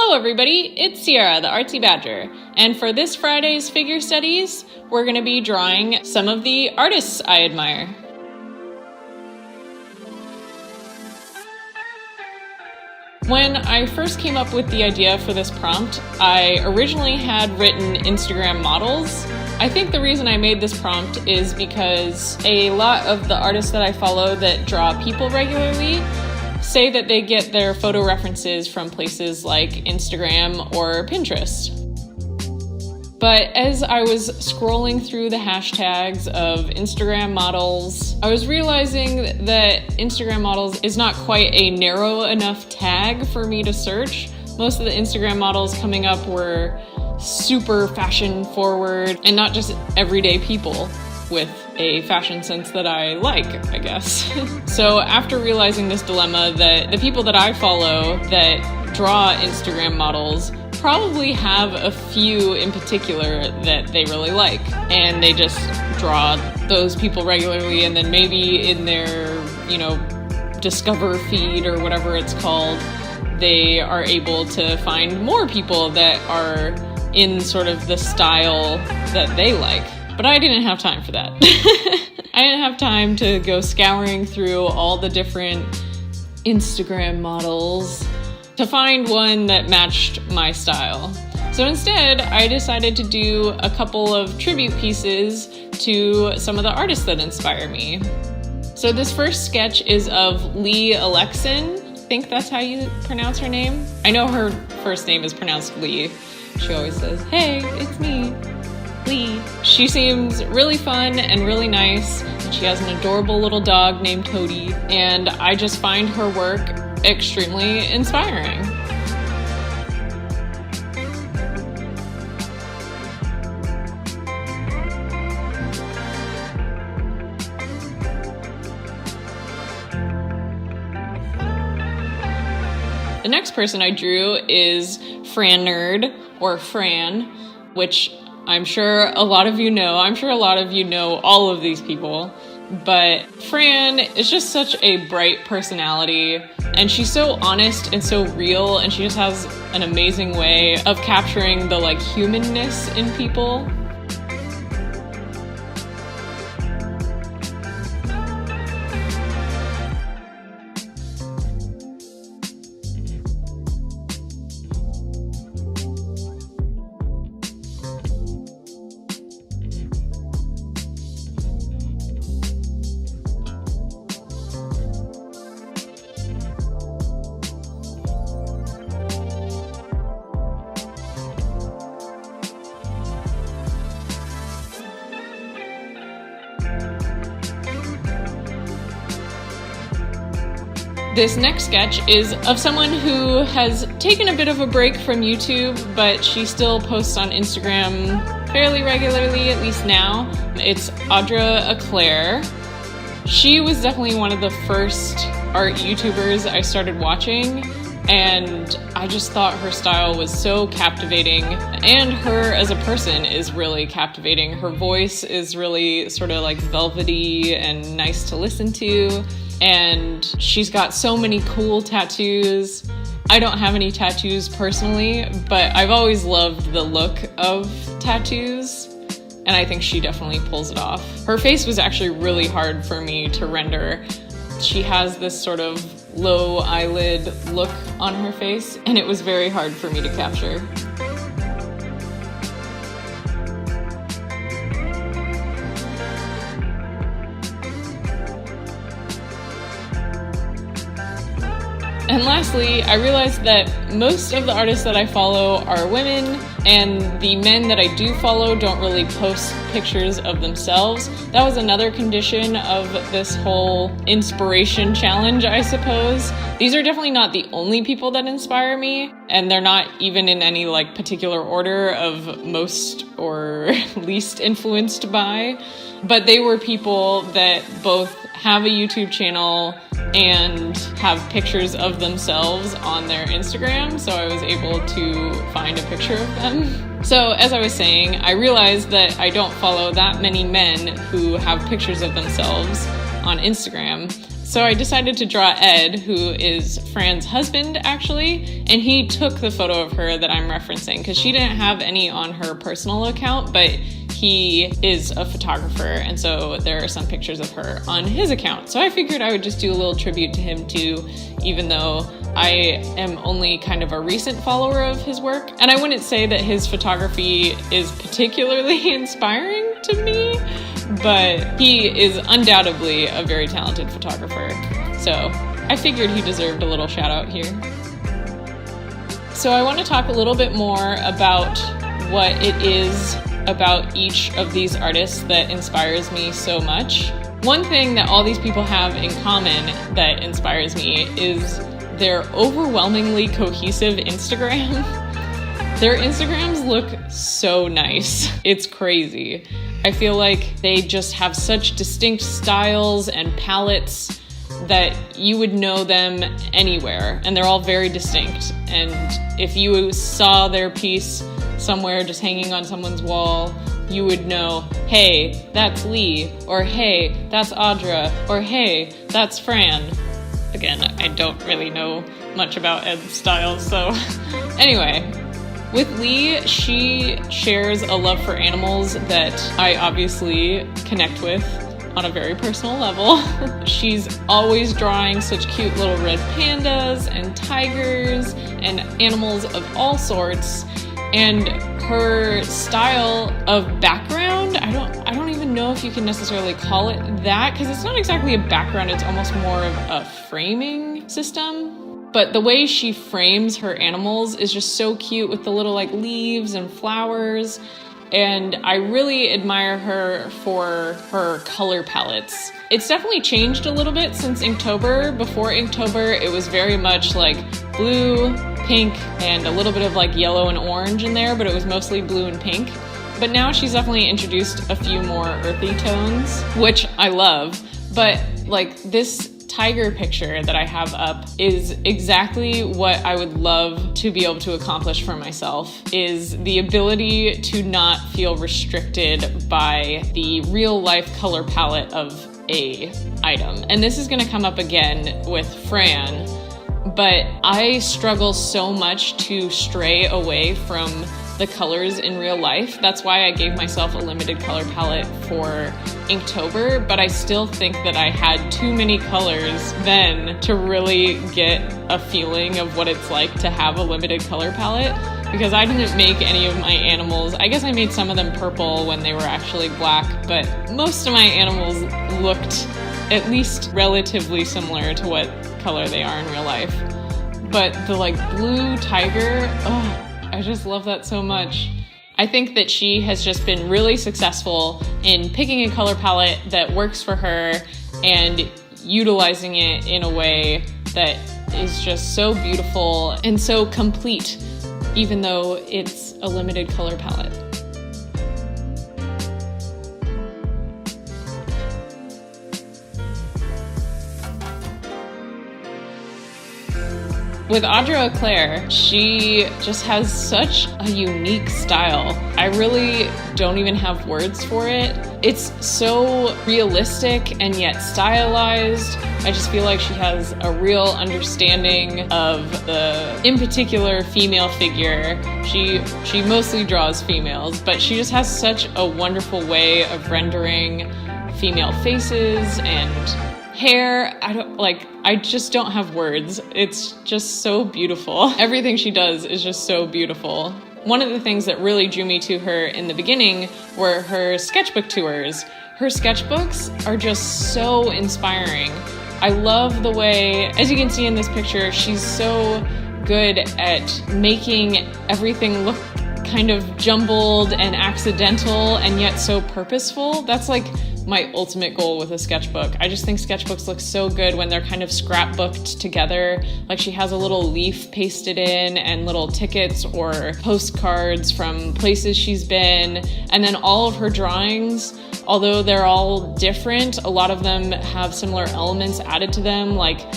Hello everybody, it's Sierra, the Artsy Badger, and for this Friday's figure studies, we're going to be drawing some of the artists I admire. When I first came up with the idea for this prompt, I originally had written Instagram models. I think the reason I made this prompt is because a lot of the artists that I follow that draw people regularly say that they get their photo references from places like Instagram or Pinterest. But as I was scrolling through the hashtags of Instagram models, I was realizing that Instagram models is not quite a narrow enough tag for me to search. Most of the Instagram models coming up were super fashion forward and not just everyday people with a fashion sense that I like, I guess. So after realizing this dilemma that the people that I follow that draw Instagram models probably have a few in particular that they really like, and they just draw those people regularly, and then maybe in their, discover feed or whatever it's called, they are able to find more people that are in sort of the style that they like. But I didn't have time for that. I didn't have time to go scouring through all the different Instagram models to find one that matched my style. So instead, I decided to do a couple of tribute pieces to some of the artists that inspire me. So this first sketch is of Lee Alexin. I think that's how you pronounce her name. I know her first name is pronounced Lee. She always says, "Hey, it's me, Lee." She seems really fun and really nice, and she has an adorable little dog named Toadie, and I just find her work extremely inspiring. The next person I drew is Fran Nerd, or Fran, which I'm sure a lot of you know. I'm sure a lot of you know all of these people, but Fran is just such a bright personality, and she's so honest and so real, and she just has an amazing way of capturing the humanness in people. This next sketch is of someone who has taken a bit of a break from YouTube, but she still posts on Instagram fairly regularly, at least now. It's Audra Eclair. She was definitely one of the first art YouTubers I started watching, and I just thought her style was so captivating, and her as a person is really captivating. Her voice is really sort of velvety and nice to listen to. And she's got so many cool tattoos. I don't have any tattoos personally, but I've always loved the look of tattoos, and I think she definitely pulls it off. Her face was actually really hard for me to render. She has this sort of low eyelid look on her face, and it was very hard for me to capture. And lastly, I realized that most of the artists that I follow are women, and the men that I do follow don't really post pictures of themselves. That was another condition of this whole inspiration challenge, I suppose. These are definitely not the only people that inspire me, and they're not even in any particular order of most or least influenced by, but they were people that both have a YouTube channel and have pictures of themselves on their Instagram, so I was able to find a picture of them. So as I was saying, I realized that I don't follow that many men who have pictures of themselves on Instagram, So I decided to draw Ed, who is Fran's husband, actually, and he took the photo of her that I'm referencing because she didn't have any on her personal account, but he is a photographer, and so there are some pictures of her on his account. So I figured I would just do a little tribute to him too, even though I am only kind of a recent follower of his work. And I wouldn't say that his photography is particularly inspiring to me, but he is undoubtedly a very talented photographer. So I figured he deserved a little shout out here. So I want to talk a little bit more about what it is about each of these artists that inspires me so much. One thing that all these people have in common that inspires me is their overwhelmingly cohesive Instagram. Their Instagrams look so nice. It's crazy. I feel like they just have such distinct styles and palettes that you would know them anywhere, and they're all very distinct. And if you saw their piece somewhere just hanging on someone's wall, you would know, hey, that's Lee, or hey, that's Audra, or hey, that's Fran. Again, I don't really know much about Ed's style, so anyway. With Lee, she shares a love for animals that I obviously connect with on a very personal level. She's always drawing such cute little red pandas and tigers and animals of all sorts. And her style of background, I don't even know if you can necessarily call it that, because it's not exactly a background, it's almost more of a framing system. But the way she frames her animals is just so cute with the little like leaves and flowers. And I really admire her for her color palettes. It's definitely changed a little bit since Inktober. Before Inktober, it was very much like blue, pink, and a little bit of like yellow and orange in there, but it was mostly blue and pink. But now she's definitely introduced a few more earthy tones, which I love. But like this tiger picture that I have up is exactly what I would love to be able to accomplish for myself, is the ability to not feel restricted by the real life color palette of a item. And this is going to come up again with Fran, but I struggle so much to stray away from the colors in real life. That's why I gave myself a limited color palette for Inktober, but I still think that I had too many colors then to really get a feeling of what it's like to have a limited color palette, because I didn't make any of my animals. I guess I made some of them purple when they were actually black, but most of my animals looked at least relatively similar to what color they are in real life. But the like blue tiger, oh, I just love that so much. I think that she has just been really successful in picking a color palette that works for her and utilizing it in a way that is just so beautiful and so complete, even though it's a limited color palette. With Audra Eclair, she just has such a unique style. I really don't even have words for it. It's so realistic and yet stylized. I just feel like she has a real understanding of the, in particular, female figure. She mostly draws females, but she just has such a wonderful way of rendering female faces and hair. I just don't have words. It's just so beautiful. Everything she does is just so beautiful. One of the things that really drew me to her in the beginning were her sketchbook tours. Her sketchbooks are just so inspiring. I love the way, as you can see in this picture, she's so good at making everything look kind of jumbled and accidental and yet so purposeful. That's like my ultimate goal with a sketchbook. I just think sketchbooks look so good when they're kind of scrapbooked together. Like she has a little leaf pasted in and little tickets or postcards from places she's been. And then all of her drawings, although they're all different, a lot of them have similar elements added to them, like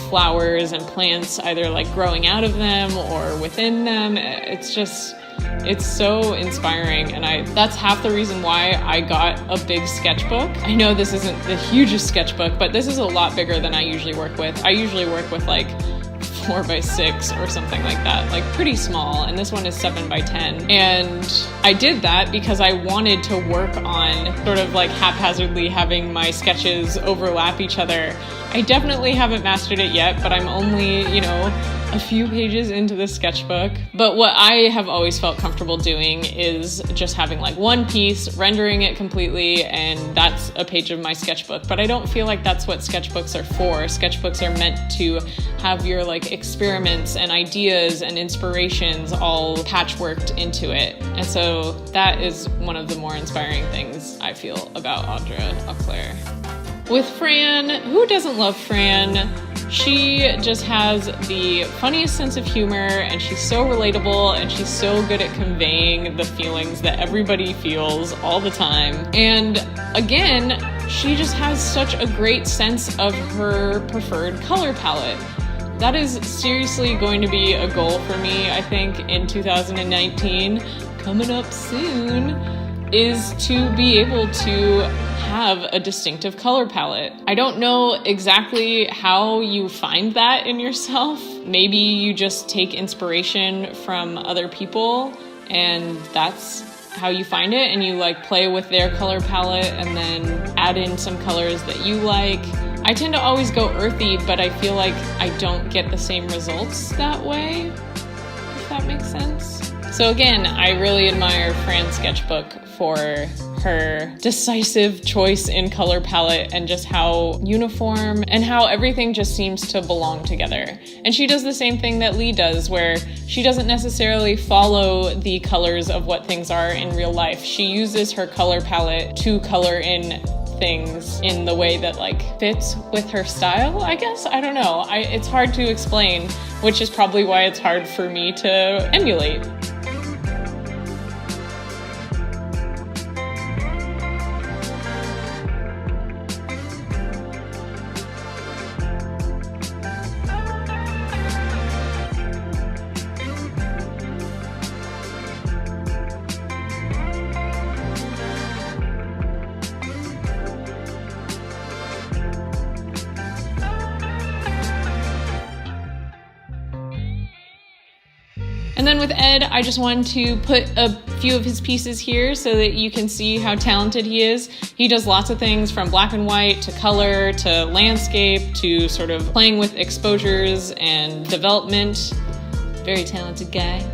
flowers and plants either like growing out of them or within them. It's just It's so inspiring, and that's half the reason why I got a big sketchbook. I know this isn't the hugest sketchbook, but this is a lot bigger than I usually work with. I usually work with like 4x6 or something like that, like pretty small, and this one is 7x10. And I did that because I wanted to work on sort of like haphazardly having my sketches overlap each other. I definitely haven't mastered it yet, but I'm only, a few pages into the sketchbook. But what I have always felt comfortable doing is just having like one piece, rendering it completely, and that's a page of my sketchbook. But I don't feel like that's what sketchbooks are for. Sketchbooks are meant to have your like experiments and ideas and inspirations all patchworked into it. And so that is one of the more inspiring things I feel about Audra Auclair. With Fran, who doesn't love Fran? She just has the funniest sense of humor, and she's so relatable, and she's so good at conveying the feelings that everybody feels all the time. And again, she just has such a great sense of her preferred color palette. That is seriously going to be a goal for me, I think, in 2019, coming up soon, is to be able to have a distinctive color palette. I don't know exactly how you find that in yourself. Maybe you just take inspiration from other people and that's how you find it, and you like play with their color palette and then add in some colors that you like. I tend to always go earthy, but I feel like I don't get the same results that way, if that makes sense. So again, I really admire Fran's sketchbook for her decisive choice in color palette and just how uniform and how everything just seems to belong together. And she does the same thing that Lee does, where she doesn't necessarily follow the colors of what things are in real life. She uses her color palette to color in things in the way that like fits with her style, I guess. I don't know. It's hard to explain, which is probably why it's hard for me to emulate. And then with Ed, I just wanted to put a few of his pieces here so that you can see how talented he is. He does lots of things from black and white to color to landscape to sort of playing with exposures and development. Very talented guy.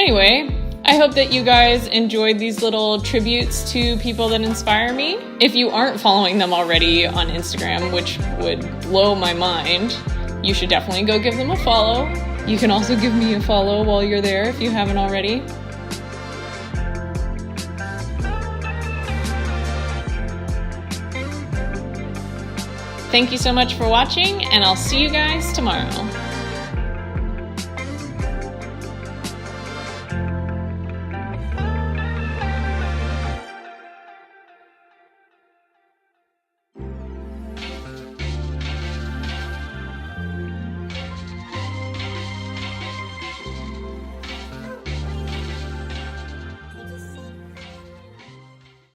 Anyway, I hope that you guys enjoyed these little tributes to people that inspire me. If you aren't following them already on Instagram, which would blow my mind, you should definitely go give them a follow. You can also give me a follow while you're there if you haven't already. Thank you so much for watching, and I'll see you guys tomorrow.